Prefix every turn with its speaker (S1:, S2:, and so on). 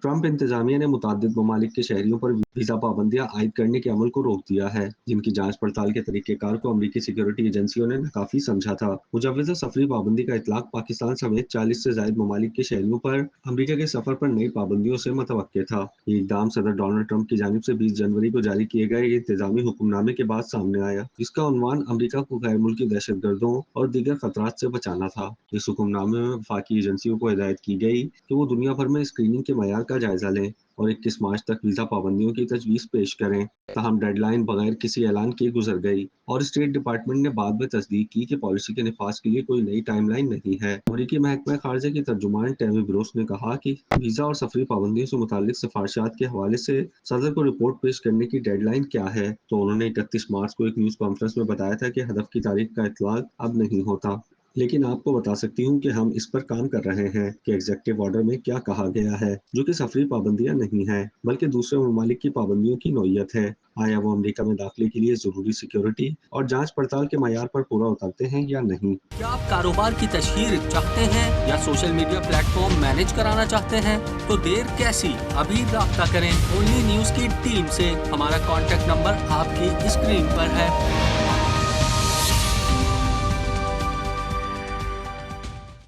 S1: Trump इंतजामिया ने मुतादिद ममालिक के शहरियों पर वीजा पाबंदियां आयद करने के अमल को रोक दिया है, जिनकी जांच पड़ताल के तरीकेकार को अमरीकी सिक्योरिटी एजेंसियों ने नाकाफी समझा था। मुजव्वज़ा सफरी पाबंदी का इतलाक पाकिस्तान समेत 40 से जायद ममालिक के शहरियों पर अमरीका के सफर पर नई पाबंदियों से मतवक्के था। ये इकदाम सदर डोनाल्ड ट्रंप की जानिब से 20 जनवरी को जारी किए गए इंतजामी हुक्मनामे के बाद सामने आया, जिसका उन्वान अमरीका को गैर मुल्की दहशतगर्दों और दीगर खतरात से बचाना था। इस हुक्मनामे में वफाकी एजेंसियों को हिदायत की गई कि वो दुनिया भर में स्क्रीनिंग के मयार का जायजा लें और 21 मार्च तक वीजा पाबंदियों की तजवीज़ पेश करें। ताहम डेडलाइन बगैर किसी ऐलान के गुजर गई और स्टेट डिपार्टमेंट ने बाद में तस्दीक की कि पॉलिसी के नफाज के लिए कोई नई टाइमलाइन नहीं है। अमरीकी महकमा खारजा की तर्जुमान टैमी ब्रोस ने कहा कि वीजा और सफरी पाबंदियों से मुतालिक सिफारशात के हवाले से सदर को रिपोर्ट पेश करने की डेडलाइन क्या है, तो उन्होंने 31 मार्च को एक न्यूज़ कॉन्फ्रेंस में बताया था कि हदफ की तारीख का इतलाक अब नहीं होता। लेकिन आपको बता सकती हूँ कि हम इस पर काम कर रहे हैं कि एग्जेक्टिव ऑर्डर में क्या कहा गया है, जो कि सफरी पाबंदियां नहीं है बल्कि दूसरे ममालिक की पाबंदियों की नौयत है। आया वो अमेरिका में दाखिले के लिए जरूरी सिक्योरिटी और जांच पड़ताल के मयार पर पूरा उतरते हैं या नहीं।
S2: क्या आप कारोबार की तशहीर चाहते हैं या सोशल मीडिया प्लेटफॉर्म मैनेज कराना चाहते हैं, तो देर कैसी, अभी राब्ता करें ओनली न्यूज की टीम से। हमारा कॉन्टेक्ट नंबर आपकी स्क्रीन पर है।